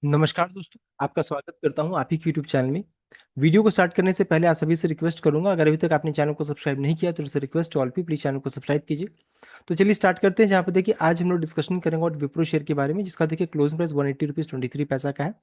नमस्कार दोस्तों, आपका स्वागत करता हूं आप ही के यूट्यूब चैनल में। वीडियो को स्टार्ट करने से पहले आप सभी से रिक्वेस्ट करूंगा, अगर अभी तक आपने चैनल को सब्सक्राइब नहीं किया तो रिक्वेस्ट ऑल पे प्लीज चैनल को सब्सक्राइब कीजिए। तो चलिए स्टार्ट करते हैं, जहां पर देखिए आज हम लोग डिस्कशन करेंगे और विप्रो शेयर के बारे में, जिसका देखिए क्लोजिंग प्राइस 180 रुपीज 23 पैसा का है।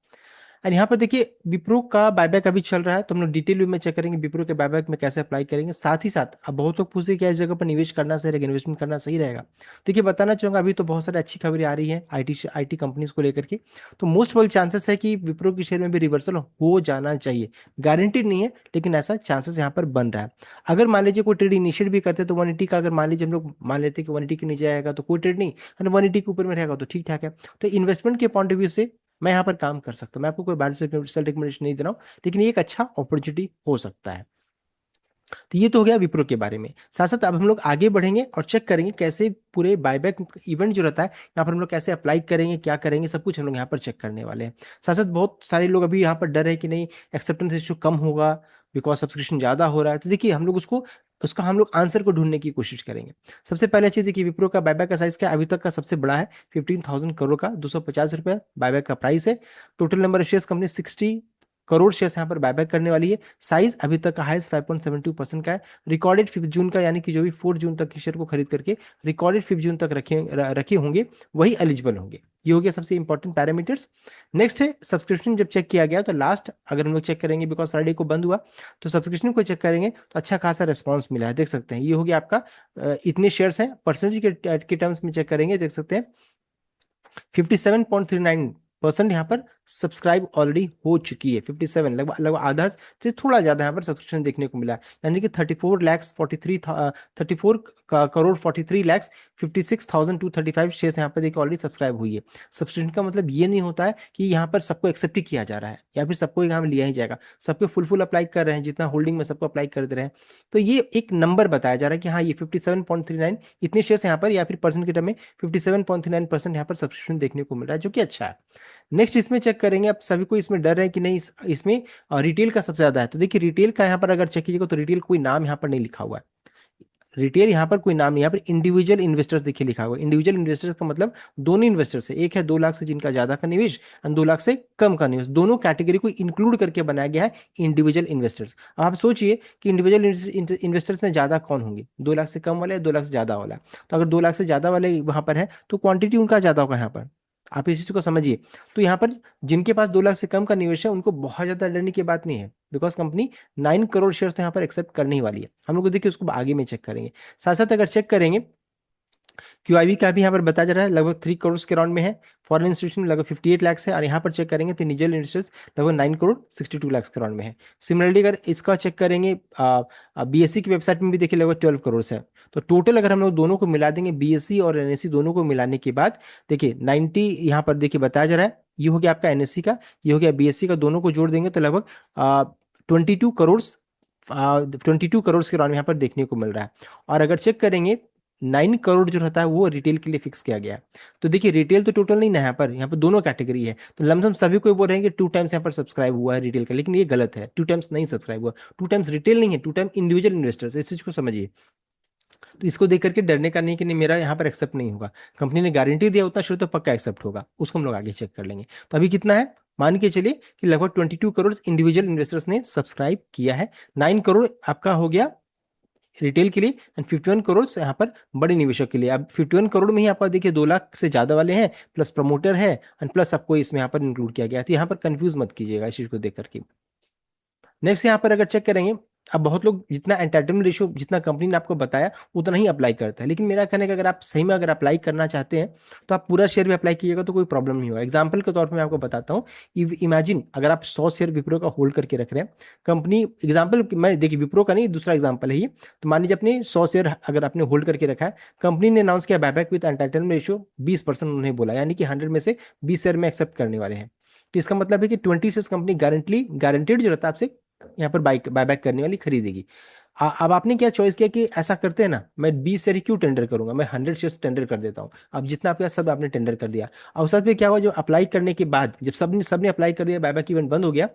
और यहाँ पर देखिए विप्रो का बायबैक अभी चल रहा है, तो हम लोग डिटेल में चेक करेंगे विप्रो के बायबैक में कैसे अप्लाई करेंगे। साथ ही साथ अब बहुत लोग पूछे क्या इस जगह पर निवेश करना सही रहेगा, इन्वेस्टमेंट करना सही रहेगा। देखिए बताना चाहूंगा, अभी तो बहुत सारी अच्छी खबरें आ रही है आईटी कंपनीज को लेकर के। तो मोस्ट प्रोबेबल चांसेस है कि विप्रो के शेयर में भी रिवर्सल हो जाना चाहिए। गारंटी नहीं है, लेकिन ऐसा चांसेस यहाँ पर बन रहा है। अगर मान लीजिए कोई ट्रेड इनिशिएट भी करते हैं तो 180 का, अगर मान लीजिए हम लोग मान लेते हैं कि 180 के नीचे आएगा तो कोई ट्रेड नहीं, और 180 के ऊपर में रहेगा तो ठीक ठाक है। तो इन्वेस्टमेंट के पॉइंट ऑफ व्यू से मैं यहाँ पर काम कर सकता हूँ। मैं आपको कोई बार सेल रिकमेंडेशन नहीं दे रहा हूँ, लेकिन ये एक अच्छा अपॉर्चुनिटी हो सकता है। तो ये तो हो गया विप्रो के बारे में। साथ साथ अब हम लोग आगे बढ़ेंगे और चेक करेंगे कैसे पूरे बायबैक इवेंट जो रहता है यहाँ पर हम लोग कैसे अप्लाई करेंगे, क्या करेंगे, सब कुछ हम लोग यहाँ पर चेक करने वाले हैं। साथ साथ बहुत सारे लोग अभी यहाँ पर डर है कि नहीं एक्सेप्टेंस रेशियो कम होगा बिकॉज सब्सक्रिप्शन ज्यादा हो रहा है। तो देखिए हम लोग उसको उसका हम लोग आंसर को ढूंढने की कोशिश करेंगे। सबसे पहले चीज देखिए विप्रो का बायबैक का साइज क्या है, अभी तक का सबसे बड़ा है 15,000 करोड़ का, 250 रुपए बायबैक का प्राइस है। Total number of shares company 60 crore shares यहाँ पर बायबैक करने वाली है। साइज अभी तक का हाइस्ट 5.72% का है। रिकॉर्डेड 5 जून का, यानी कि जो भी 4 जून तक के शेयर को खरीद करके रिकॉर्डेड 5 जून तक रखे होंगे वही एलिजिबल होंगे। ये हो गया सबसे इंपॉर्टेंट पैरामीटर्स। नेक्स्ट है सब्सक्रिप्शन। जब चेक किया गया तो लास्ट अगर हम लोग चेक करेंगे बिकॉज फ्राइडे को बंद हुआ, तो सब्सक्रिप्शन को चेक करेंगे तो अच्छा खासा रेस्पॉन्स मिला है, देख सकते हैं। ये हो गया आपका इतने शेयर्स हैं। परसेंटेज के टर्म्स में चेक करेंगे, देख सकते हैं 57.39% यहाँ पर सब्सक्राइब ऑलरेडी हो चुकी है। 57 लगभग लगभग आधा से थोड़ा ज्यादा यहाँ पर सब्सक्रिप्शन देखने को मिला है, यानी कि 34,43,46,235 शेयर्स यहाँ पर देखिए ऑलरेडी सब्सक्राइब हुई है। सब्सक्रिप्शन का मतलब ये नहीं होता है कि यहाँ पर सबको एक्सेप्ट ही किया जा रहा है या फिर सबको यहाँ लिया ही जाएगा। सबको फुल फुल अप्लाई कर रहे हैं, जितना होल्डिंग में सबको अप्लाई कर दे रहे हैं। तो ये एक नंबर बताया जा रहा है कि हाँ ये 57.39 इतने शेयर्स यहाँ पर, या फिर परसेंट के टर्म में 57.39% यहाँ पर सब्सक्रिप्शन देखने को मिल रहा है, जो कि अच्छा है। नेक्स्ट इसमें चेक करेंगे, अब सभी को इसमें डर है कि नहीं इसमें रिटेल का सबसे ज्यादा है। तो देखिए रिटेल का यहाँ पर अगर चेक कीजिएगा तो रिटेल कोई नाम यहाँ पर नहीं लिखा हुआ है। रिटेल यहाँ पर कोई नाम नहीं, यहाँ पर इंडिविजुअल इन्वेस्टर्स देखिए लिखा हुआ है। इंडिविजुअल इन्वेस्टर्स का मतलब दोनों इन्वेस्टर्स से, एक है 2 लाख से जिनका ज्यादा का निवेश और 2 लाख से कम का निवेश, दोनों कैटेगरी को इंक्लूड करके बनाया गया है इंडिविजुअल इन्वेस्टर्स। अब आप सोचिए कि इंडिविजुअल इन्वेस्टर्स में ज्यादा कौन होंगे, 2 लाख से कम वाले, 2 लाख से ज्यादा वाला। तो अगर 2 लाख से ज्यादा वाले वहां पर है तो क्वांटिटी उनका ज्यादा होगा यहाँ पर। आप इस चीज को समझिए। तो यहाँ पर जिनके पास 2 लाख से कम का निवेश है उनको बहुत ज्यादा डरने की बात नहीं है, बिकॉज कंपनी 9 करोड़ शेयर तो यहाँ पर एक्सेप्ट करने ही वाली है। हम लोग देखिए उसको आगे में चेक करेंगे। साथ साथ अगर चेक करेंगे क्यूआईबी का भी यहाँ पर बताया जा रहा है लगभग 3 करोड़ के राउंड में है। फॉरेन इंस्टीट्यूशन लगभग 58 लाख है, और यहाँ पर चेक करेंगे तो इंडिविजुअल इन्वेस्टर्स लगभग 9 करोड़ 62 लाख के राउंड में है। सिमिलरली अगर इसका चेक करेंगे बीएससी की वेबसाइट में भी देखिए लगभग 12 करोड़ है। तो टोटल अगर हम लोग दोनों को मिला देंगे, बीएससी और एनएससी दोनों को मिलाने के बाद देखिए 90 यहाँ पर देखिए बताया जा रहा है। ये हो गया आपका एनएससी का, ये हो गया बीएससी का, दोनों को जोड़ देंगे तो लगभग 22 करोड़ 22 करोड़ के राउंड में यहाँ पर देखने को मिल रहा है। और अगर चेक करेंगे 9 करोड़ जो रहता है वो रिटेल के लिए फिक्स किया गया है। तो देखिए रिटेल तो टोटल नहीं ना, यहाँ पर दोनों कैटेगरी है। तो लमसम सभी को बोल रहे हैं कि 2 टाइम्स यहाँ पर सब्सक्राइब हुआ है रिटेल का, लेकिन ये गलत है। 2 टाइम्स नहीं सब्सक्राइब हुआ, 2 टाइम्स रिटेल नहीं है, 2 टाइम इंडिविजुअल इन्वेस्टर्स, इस चीज को समझिए। तो इसको देख करके डरने का नहीं कि नहीं मेरा यहाँ पर एक्सेप्ट नहीं होगा। कंपनी ने गारंटी दिया उतना शुरू, तो पक्का एक्सेप्ट होगा, उसको हम लोग आगे चेक कर लेंगे। तो अभी कितना है मान के चलिए कि लगभग 22 करोड़ इंडिविजुअल इन्वेस्टर्स ने सब्सक्राइब किया है। 9 करोड़ आपका हो गया रिटेल के लिए एंड 51 करोड़ यहाँ पर बड़े निवेशक के लिए। अब 51 करोड़ में ही आपका देखिए 2 लाख से ज्यादा वाले हैं, प्लस प्रमोटर है एंड प्लस सबको इसमें यहाँ पर इंक्लूड किया गया। तो यहाँ पर कंफ्यूज मत कीजिएगा इस चीज को देख करके। नेक्स्ट यहाँ पर अगर चेक करेंगे, अब बहुत लोग जितना एंटाइटलमेंट रेशियो जितना कंपनी ने आपको बताया उतना ही अप्लाई करता है, लेकिन मेरा कहने का अगर आप सही में अगर अप्लाई करना चाहते हैं तो आप पूरा शेयर भी अप्लाई कीजिएगा तो कोई प्रॉब्लम नहीं होगा। एग्जाम्पल के तौर पर मैं आपको बताता हूँ। इमेजिन अगर आप 100 शेयर विप्रो का होल्ड करके रख रहे हैं, कंपनी एग्जाम्पल मैं देखिए विप्रो का नहीं दूसरा एग्जाम्पल है ये। तो मान लीजिए अपने 100 शेयर अगर आपने होल्ड करके रखा है, कंपनी ने अनाउंस किया बायबैक विद एंटाइटलमेंट रेशियो 20% उन्होंने बोला, यानी कि 100 में से 20 शेयर में एक्सेप्ट करने वाले हैं। तो इसका मतलब है कि 20 शेयर कंपनी गारंटेड जो रहता है आपसे यहाँ पर बायबैक करने वाली खरीदेगी। अब आपने क्या चॉइस किया कि ऐसा करते हैं ना, मैं 20 शेयर ही क्यों टेंडर करूंगा, मैं 100 शेयर टेंडर कर देता हूँ। अब जितना आपके पास सब आपने टेंडर कर दिया। और साथ में क्या हुआ, जब अप्लाई करने के बाद जब सबने सबने अप्लाई कर दिया, बायबैक इवेंट बंद हो गया,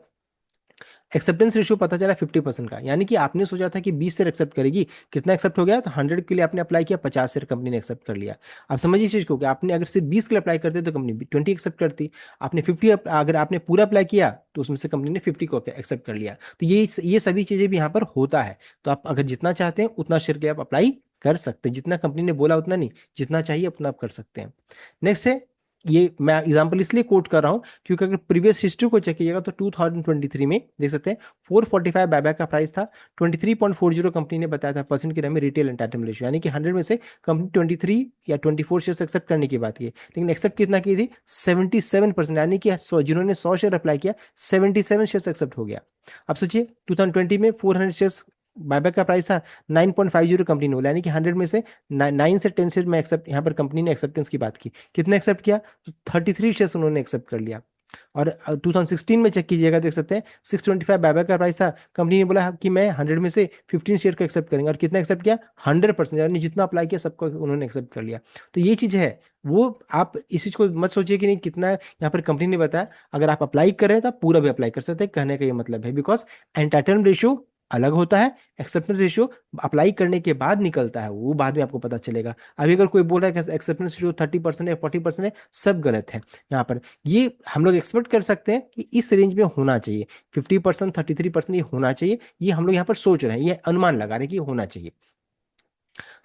एक्सेप्टेंस रेशियो पता चला 50% का, यानी कि आपने सोचा था कि 20 शेयर एक्सेप्ट करेगी, कितना एक्सेप्ट हो गया, तो 100 के लिए आपने अप्लाई किया, 50 शेयर कंपनी ने एक्सेप्ट कर लिया। अब समझिए इस चीज को कि आपने अगर सिर्फ 20 के लिए अप्लाई करते तो कंपनी 20 एक्सेप्ट करती, आपने 50 अगर आपने पूरा अप्लाई किया तो उसमें से कंपनी ने 50 को एक्सेप्ट कर लिया। तो ये सभी चीजें भी यहाँ पर होता है। तो आप अगर जितना चाहते हैं उतना शेयर के लिए आप अप्लाई कर सकते हैं, जितना कंपनी ने बोला उतना नहीं, जितना चाहिए उतना आप कर सकते हैं। नेक्स्ट है, ये मैं एग्जांपल इसलिए कोट कर रहा हूं क्योंकि अगर प्रीवियस हिस्ट्री को चेक कीजिएगा तो 2023 में देख सकते हैं 445 बायबैक का प्राइस था, 23.40 कंपनी ने बताया था परसेंट के में रिटेल एंटाइटलमेंट रेशियो, यानी कि 100 में से कंपनी 23 या 24 शेयर एक्सेप्ट करने की बात की, लेकिन एक्सेप्ट कितना की थी, 77%, यानी कि जिन्होंने 100 शेयर अप्लाई किया 77 शेयर एक्सेप्ट हो गया। अब सोचिए 2020 में 400 शेयर बायबैक का प्राइस था 9.50 कंपनी ने बोला, यानी कि 100 में से 9 से 10 शेयर में एक्सेप्ट, यहाँ पर कंपनी ने एक्सेप्टेंस की बात की, कितने एक्सेप्ट किया, तो 33 शेयर उन्होंने एक्सेप्ट कर लिया। और 2016 में चेक कीजिएगा, देख सकते हैं 625 बायबैक का प्राइस था, कंपनी ने बोला कि मैं 100 में से 15 शेयर का एक्सेप्ट करेंगे, और कितना एक्सेप्ट किया, 100%, यानी जितना अप्लाई किया सबको उन्होंने एक्सेप्ट कर लिया। तो ये चीज है, वो आप इस चीज को मत सोचिए कि नहीं कितना यहाँ पर कंपनी ने बताया, अगर आप अप्लाई कर रहे हैं तो आप पूरा भी अप्लाई कर सकते हैं, कहने का ये मतलब है, बिकॉज एंटाइटलमेंट रेशियो अलग होता है, एक्सेप्टेंस रेशियो अप्लाई करने के बाद निकलता है, वो बाद में आपको पता चलेगा। अभी अगर कोई बोल रहा है कि एक्सेप्टेंस रेशियो 30% है 40% है, सब गलत है। यहाँ पर ये हम लोग एक्सपेक्ट कर सकते हैं कि इस रेंज में होना चाहिए, 50% 33% ये होना चाहिए, ये हम लोग यहाँ पर सोच रहे हैं, ये अनुमान लगा रहे हैं कि होना चाहिए।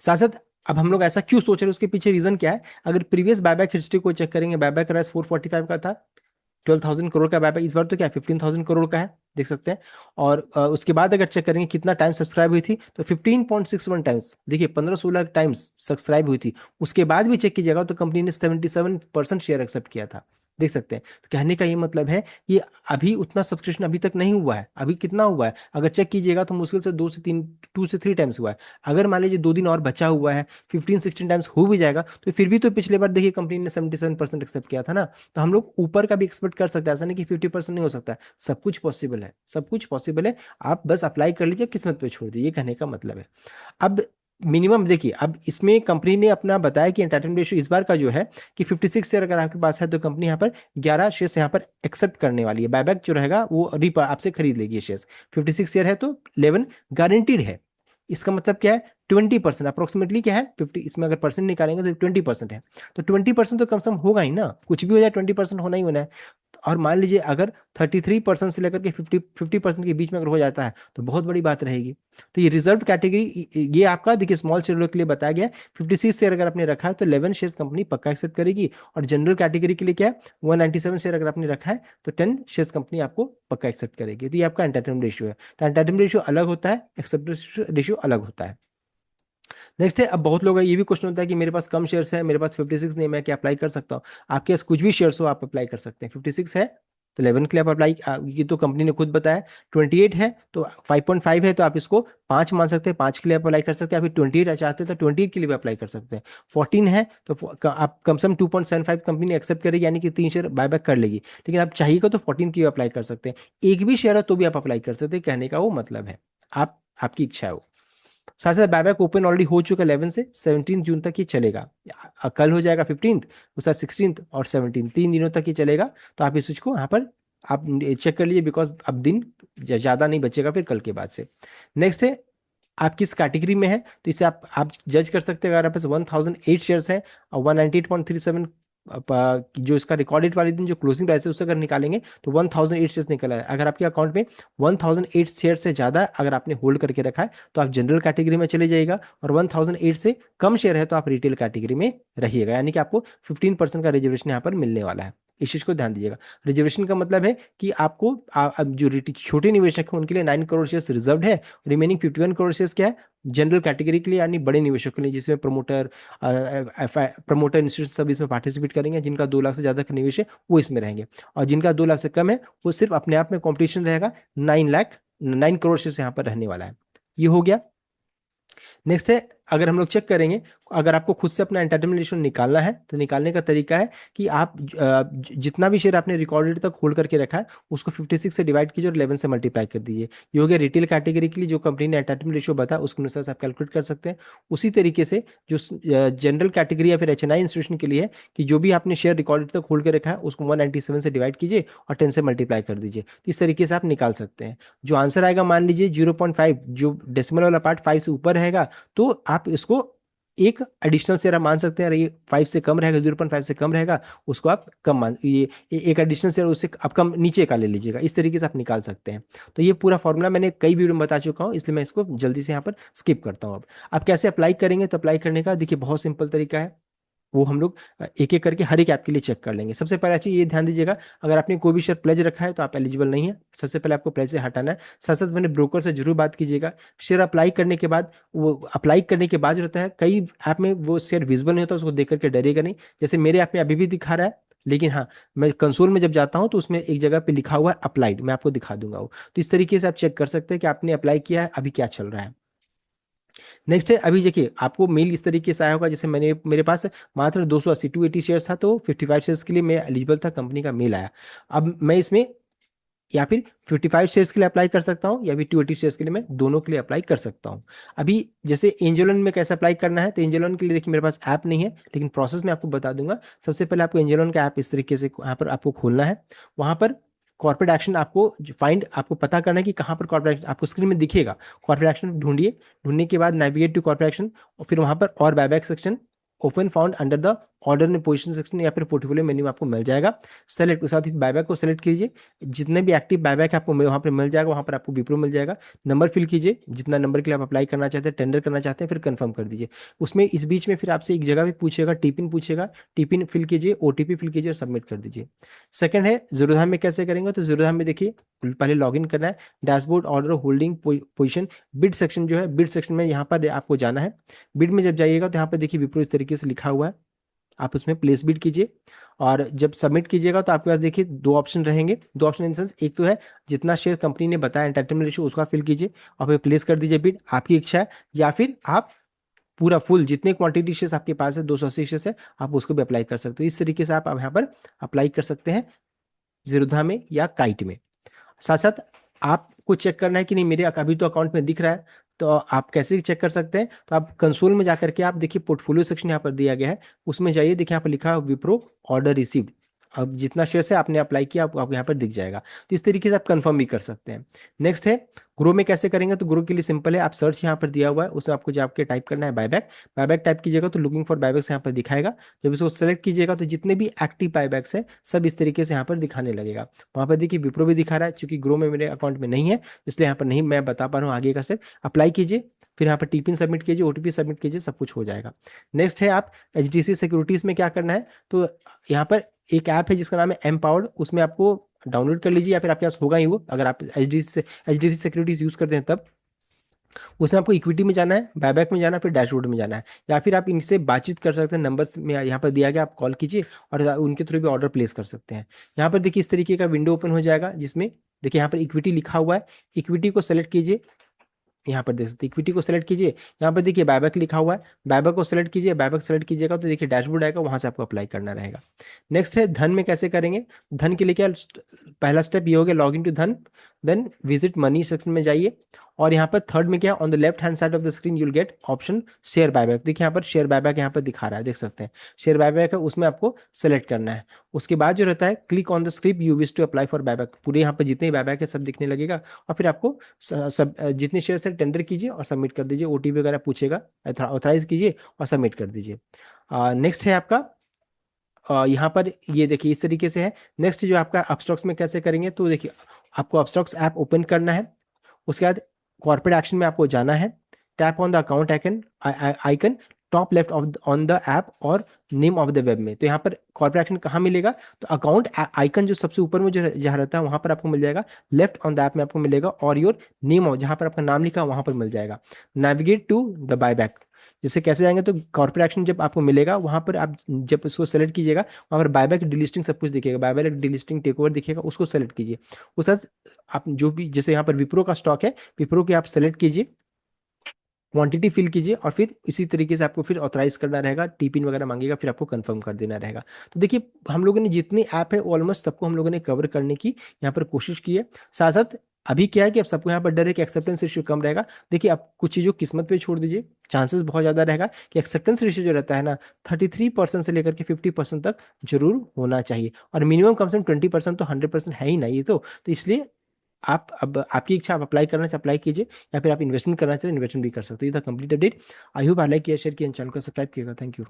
साथ साथ अब हम लोग ऐसा क्यों सोच रहे हैं, उसके पीछे रीजन क्या है, अगर प्रीवियस बायबैक हिस्ट्री को चेक करेंगे, बायबैक राइस 445 का था, 12,000 करोड़ का बायबैक, इस बार तो क्या 15,000 करोड़ का है, देख सकते हैं। और उसके बाद अगर चेक करेंगे कितना टाइम सब्सक्राइब हुई थी, तो 15.61 टाइम्स, देखिए 15-16 टाइम्स सब्सक्राइब हुई थी। उसके बाद भी चेक कीजिएगा तो कंपनी ने 77% शेयर एक्सेप्ट किया था, देख सकते हैं। तो कहने का ये मतलब है कि अभी उतना सब्सक्रिप्शन अभी तक नहीं हुआ है, अभी कितना हुआ है अगर चेक कीजिएगा तो मुश्किल से 2 से 3 टाइम्स हुआ है। अगर मान लीजिए 2 दिन और बचा हुआ है, 15-16 टाइम्स हो भी जाएगा, तो फिर भी तो पिछले बार देखिए कंपनी ने 77% एक्सेप्ट किया था ना। तो हम लोग ऊपर का भी एक्सपेक्ट कर सकते हैं, ऐसा नहीं कि 50% नहीं हो सकता है, सब कुछ पॉसिबल है, सब कुछ पॉसिबल है। आप बस अप्लाई कर लीजिए, किस्मत पे छोड़ दीजिए, कहने का मतलब है। अब मिनिमम देखिए, अब इसमें कंपनी ने अपना बताया कि एंटाइटलमेंट रेशियो इस बार का जो है कि 56 शेयर अगर आपके पास है तो कंपनी यहाँ पर 11 शेयर यहाँ पर एक्सेप्ट करने वाली है, बायबैक जो रहेगा वो आपसे खरीद लेगी शेयर। 56 शेयर है तो 11 गारंटीड है। इसका मतलब क्या है, 20% अप्रोक्सीमेटली क्या है 50, इसमें अगर परसेंट निकालेंगे तो 20% है, तो 20% तो कम से कम होगा ही ना, कुछ भी हो जाए 20% होना ही होना है। और मान लीजिए अगर 33% से लेकर के 50% के बीच में अगर हो जाता है तो बहुत बड़ी बात रहेगी। तो ये रिजर्व कैटेगरी, ये आपका देखिए स्मॉल शेयर के लिए बताया गया है। 56 शेयर अगर आपने रखा है तो 11 शेयर कंपनी पक्का एक्सेप्ट करेगी, और जनरल कैटेगरी के लिए क्या है 197 शेयर अगर आपने रखा है तो 10 शेयर कंपनी आपको पक्का एक्सेप्ट करेगी। तो ये आपका एंटाइटलमेंट रेशियो है। तो एंटाइटलमेंट रेशियो अलग होता है, एक्सेप्टेंस रेशियो अलग होता है। नेक्स्ट है, अब बहुत लोग ये भी क्वेश्चन होता है कि मेरे पास कम शेयर्स है, मेरे पास 56 नहीं, मैं क्या अप्लाई कर सकता हूँ। आपके पास कुछ भी शेयर्स हो आप अप्लाई कर सकते हैं। 56 है तो 11 के लिए आप अप्लाई, ये तो कंपनी ने खुद बताया। 28 है तो 5.5 है तो आप इसको 5 मान सकते हैं, 5 के लिए आप अप्लाई कर सकते हैं। आप 28 चाहते हैं तो 28 के लिए भी अप्लाई कर सकते हैं। 14 है तो आप कम से कम 2.75 कंपनी एक्सेप्ट करेगी, यानी कि 3 शेयर बायबैक कर लेगी, लेकिन आप चाहिएगा तो 14 की भी अप्लाई कर सकते हैं। एक भी शेयर है तो भी आप अप्लाई कर सकते हैं, कहने का वो मतलब है, आप आपकी इच्छा है वो। साथ साथ बायबैक ओपन ऑलरेडी हो चुका है 11 से 17 जून तक ही चलेगा। कल हो जाएगा 15th, उसका 16th और 17 3 दिनों तक ही चलेगा। तो आप इस चीज को यहाँ पर आप चेक कर लीजिए, बिकॉज अब दिन ज्यादा नहीं बचेगा फिर कल के बाद से। नेक्स्ट है, आप किस कैटेगरी में है तो इसे आप जज कर सकते हैं। अगर आपके पास 1008 शेयर्स है और 198.37 जो इसका रिकॉर्डेड वाले दिन जो क्लोजिंग प्राइस है उससे अगर निकालेंगे तो 1008 शेयर्स निकला है। अगर आपके अकाउंट में 1008 शेयर से ज्यादा अगर आपने होल्ड करके रखा है तो आप जनरल कैटेगरी में चले जाइएगा, और 1008 से कम शेयर है तो आप रिटेल कैटेगरी में रहिएगा, यानी कि आपको 15% का रिजर्वेशन यहाँ पर मिलने वाला है। इस चीज को ध्यान दीजिएगा। रिजर्वेशन का मतलब है कि आपको अब जो छोटे निवेशक हैं उनके लिए 9 करोड़ शेयर्स रिजर्व है, रिमेनिंग 51 करोड़ शेयर्स क्या है जनरल कैटेगरी के लिए, यानी बड़े निवेशक के लिए, जिसमें प्रमोटर इंस्टीट्यूट सब इसमें पार्टिसिपेट करेंगे, जिनका 2 लाख से ज्यादा का निवेश है वो इसमें रहेंगे, और जिनका 2 लाख से कम है वो सिर्फ अपने आप में कॉम्पिटिशन रहेगा। 9 करोड़ शेयर्स यहाँ पर रहने वाला है। ये हो गया। नेक्स्ट है, अगर हम लोग चेक करेंगे, अगर आपको खुद से अपना एंटाइटलमेंट रेशियो निकालना है तो निकालने का तरीका है कि आप जितना भी शेयर आपने रिकॉर्डेड तक होल्ड करके रखा है उसको 56 से डिवाइड कीजिए और 11 से मल्टीप्लाई कर दीजिए। ये हो गया रिटेल कैटेगरी के लिए जो कंपनी ने एंटाइटलमेंट रेशियो बताया उसके अनुसार से आप कैलकुलेट कर सकते हैं। उसी तरीके से जो जनरल कैटेगरी या फिर एचएनआई इंस्टीट्यूशन के लिए है कि जो भी आपने शेयर रिकॉर्डेड तक होल्ड कर रखा है उसको 197 से डिवाइड कीजिए और 10 से मल्टीप्लाई कर दीजिए। तो इस तरीके से आप निकाल सकते हैं। जो आंसर आएगा मान लीजिए 0.5, जो डेसिमल वाला पार्ट 5 से ऊपर रहेगा तो आप इसको एक एडिशनल शेयर आप मान सकते हैं। अगर ये 5 से कम रहेगा, 0.5 से कम रहेगा, उसको आप कम मान एक एडिशनल शेयर उससे आप कम नीचे का ले लीजिएगा। इस तरीके से आप निकाल सकते हैं। तो ये पूरा फॉर्मूला मैंने कई वीडियो में बता चुका हूँ, इसलिए मैं इसको जल्दी से यहाँ पर स्किप करता हूँ। अब कैसे अप्लाई करेंगे, तो अप्लाई करने का देखिए बहुत सिंपल तरीका है। वो हम लोग एक एक करके हर एक ऐप के लिए चेक कर लेंगे। सबसे पहला चीज ये ध्यान दीजिएगा, अगर आपने कोई भी शेयर प्लेज रखा है तो आप एलिजिबल नहीं है। सबसे पहले आपको प्लेज से हटाना है। साथ साथ मैंने ब्रोकर से जरूर बात कीजिएगा। शेयर अप्लाई करने के बाद, वो अप्लाई करने के बाद जो रहता है, कई ऐप में वो शेयर विजिबल नहीं होता, उसको देख करके डरिएगा नहीं। जैसे मेरे ऐप में अभी भी दिखा रहा है, लेकिन हाँ, मैं कंसोल में जब जाता हूं तो उसमें एक जगह पे लिखा हुआ है अप्लाइड, मैं आपको दिखा दूंगा वो। तो इस तरीके से आप चेक कर सकते हैं कि आपने अप्लाई किया है, अभी क्या चल रहा है। नेक्स्ट है, अभी देखिए आपको मेल इस तरीके से आया होगा, जैसे मैंने मेरे पास मात्र 280 280 शेयर्स था, तो 55 शेयर्स के लिए मैं एलिजिबल था, कंपनी का मेल आया। अब मैं इसमें या फिर 55 शेयर्स के लिए अप्लाई कर सकता हूँ या फिर 280 शेयर्स के लिए, मैं दोनों के लिए अप्लाई कर सकता हूँ। अभी जैसे एंजल वन में कैसे अप्लाई करना है, तो एंजल वन के लिए देखिए मेरे पास ऐप नहीं है, लेकिन प्रोसेस मैं आपको बता दूंगा। सबसे पहले आपको एंजल वन का ऐप इस तरीके से यहाँ पर आपको खोलना है। वहां पर कॉर्पोरेट एक्शन आपको फाइंड, आपको पता करना है कि कहाँ पर कॉर्पोरेट एक्शन आपको स्क्रीन में दिखेगा। कॉर्पोरेट एक्शन ढूंढिए, ढूंढने के बाद नेविगेट टू कॉर्पोरेट एक्शन, और फिर वहां पर और buyback section open found under the order in position section या फिर पोर्टफोलियो मेन्यू आपको मिल जाएगा। सेलेक्ट, उसके साथ ही बायबैक को सेलेक्ट कीजिए। जितने भी एक्टिव बायबैक आपको वहां पर मिल जाएगा, वहां पर आपको विप्रो मिल जाएगा। नंबर फिल कीजिए, जितना नंबर के लिए आप अप्लाई करना चाहते हैं, टेंडर करना चाहते हैं, फिर कंफर्म कर दीजिए। उसमें इस बीच में फिर आपसे एक जगह भी पूछेगा, टिपिन पूछेगा, टिपिन फिल कीजिए, ओटीपी फिल कीजिए और सबमिट कर दीजिए। सेकंड है जीरोधा में कैसे करेंगे, तो जीरोधा में देखिए पहले लॉगिन करना है। Dashboard order holding position bid section जो है, बिड सेक्शन में यहाँ पर आपको जाना है। बिड में जब जाइएगा तो यहाँ पर देखिए विप्रो इस तरीके से लिखा हुआ है, आप उसमें प्लेस बिड कीजिए। और जब सबमिट कीजिएगा तो आपके पास देखिए दो ऑप्शन रहेंगे, दो ऑप्शन इन सेंस, एक तो है जितना शेयर कंपनी ने बताया एंटाइटलमेंट रेशियो उसका फिल कीजिए और फिर प्लेस कर दीजिए बिड, आपकी इच्छा है। या फिर आप पूरा फुल जितने क्वांटिटी शेयर्स आपके पास है, 280 शेयर्स है, आप उसको भी अप्लाई कर सकते हो। इस तरीके से आप अब यहाँ पर अप्लाई कर सकते हैं जीरोधा में या काइट में। साथ साथ आपको चेक करना है कि नहीं मेरे अभी तो अकाउंट में दिख रहा है, तो आप कैसे चेक कर सकते हैं, तो आप कंसोल में जाकर के आप देखिए पोर्टफोलियो सेक्शन यहाँ पर दिया गया है, उसमें जाइए, देखिए यहाँ पर लिखा है विप्रो ऑर्डर रिसीव्ड। अब जितना शेयर है आपने अप्लाई किया आपको यहाँ पर दिख जाएगा। तो इस तरीके से आप कंफर्म भी कर सकते हैं। नेक्स्ट है ग्रो में कैसे करेंगे, तो ग्रो के लिए सिंपल है, आप सर्च यहाँ पर दिया हुआ है, उसमें आपको जाके टाइप करना है बायबैक। बायबैक टाइप कीजिएगा तो लुकिंग फॉर बायबैक्स यहाँ पर दिखाएगा। जब इसको सेलेक्ट कीजिएगा तो जितने भी एक्टिव बायबैक्स है सब इस तरीके से यहाँ पर दिखाने लगेगा। वहाँ पर देखिए विप्रो भी दिखा रहा है, चूंकि ग्रो में मेरे अकाउंट में नहीं है इसलिए यहाँ पर नहीं मैं बता पा रहा हूँ। आगे का स्टेप अप्लाई कीजिए, फिर यहाँ पर टीपिन सबमिट कीजिए, ओटीपी सबमिट कीजिए, सब कुछ हो जाएगा। नेक्स्ट है आप एचडीएफसी सिक्योरिटीज में क्या करना है, तो यहाँ पर एक ऐप है जिसका नाम है एमपावर्ड, उसमें आपको डाउनलोड कर लीजिए या फिर आपके पास होगा ही वो, अगर आप एचडीएफसी सिक्योरिटीज यूज करते हैं तब। उसमें आपको इक्विटी में जाना है, बायबैक में जाना है, फिर डैशबोर्ड में जाना है, या फिर आप इनसे बातचीत कर सकते हैं। नंबर में यहाँ पर दिया गया, आप कॉल कीजिए और उनके थ्रू भी ऑर्डर प्लेस कर सकते हैं। यहाँ पर देखिए इस तरीके का विंडो ओपन हो जाएगा, जिसमें देखिए यहाँ पर इक्विटी लिखा हुआ है, इक्विटी को सेलेक्ट कीजिए। यहाँ पर देख सकते हैं इक्विटी को सेलेक्ट कीजिए, यहाँ पर देखिए बायबैक लिखा हुआ है, बायबैक को सेलेक्ट कीजिए। बायबैक सेलेक्ट कीजिएगा तो देखिए डैशबोर्ड आएगा, वहां से आपको अप्लाई करना रहेगा। नेक्स्ट है धन में कैसे करेंगे, धन के लिए क्या पहला स्टेप ये हो गया, लॉग इन टू धन, देन विजिट मनी सेक्शन में जाइए। और यहाँ पर थर्ड में क्या, on the left hand side of the screen you will get option share buyback. देखिए यहाँ पर शेयर बायबैक यहाँ पर दिखा रहा है, देख सकते हैं शेयर बायबैक है, उसमें आपको सेलेक्ट करना है। उसके बाद जो रहता है click on the script you wish to apply for buyback, पूरे यहाँ पर जितने बायबैक है सब दिखने लगेगा। और फिर आपको सब जितने शेयर है टेंडर कीजिए और सबमिट कर दीजिए। ओटीपी वगैरह पूछेगा, ऑथराइज कीजिए और सबमिट कर दीजिए। नेक्स्ट है आपका यहाँ पर ये देखिए इस तरीके से है। नेक्स्ट जो आपका अपस्टॉक्स में कैसे करेंगे, तो देखिए आपको अपस्टॉक्स ऐप ओपन करना है। उसके बाद कॉर्पोरेट एक्शन में आपको जाना है, tap on the account icon, icon top left of on the app और नेम ऑफ द वेब में। तो यहाँ पर कॉर्पोरेट एक्शन कहाँ मिलेगा, तो अकाउंट आइकन जो सबसे ऊपर में जो जहाँ रहता है वहां पर आपको मिल जाएगा। लेफ्ट ऑन द ऐप में आपको मिलेगा, और योर नेम जहाँ पर आपका नाम लिखा वहां पर मिल जाएगा। नेविगेट टू द बायबैक, जैसे कैसे जाएंगे, तो कॉर्पोरेट एक्शन जब आपको मिलेगा वहां पर आप जब उसको सेलेक्ट कीजिएगा, वहां पर बायबैक डिलिस्टिंग सब कुछ दिखेगा, बायबैक डिलिस्टिंग टेक ओवर दिखेगा, उसको सेलेक्ट कीजिए। उस आप जो भी जैसे यहाँ पर विप्रो का स्टॉक है, विप्रो के आप सेलेक्ट कीजिए। क्वांटिटी फिल कीजिए और फिर इसी तरीके से आपको फिर ऑथराइज करना रहेगा, टीपिन वगैरह मांगेगा, फिर आपको कंफर्म कर देना रहेगा। तो देखिए हम लोगों ने जितनी ऐप है ऑलमोस्ट सबको हम लोगों ने कवर करने की यहाँ पर कोशिश की है। साथ साथ अभी क्या है कि अब सबको यहाँ पर डर है कि एक्सेप्टेंस रेशियो कम रहेगा। देखिए आप कुछ चीज़ों किस्मत पे छोड़ दीजिए, चांसेस बहुत ज़्यादा रहेगा कि एक्सेप्टेंस रेशियो जो रहता है ना 33% से लेकर के 50% तक जरूर होना चाहिए, और मिनिमम कम से कम 20% तो 100% है ही ना ये तो इसलिए आप अब आपकी इच्छा, आप अप्लाई करना चाहे अप्लाई कीजिए, या फिर आप इन्वेस्टमेंट करना चाहते हैं इन्वेस्टमेंट भी कर सकते हो। ये था complete update. I hope I like किया, शेयर किया, चैनल को सब्सक्राइब किएगा। Thank you.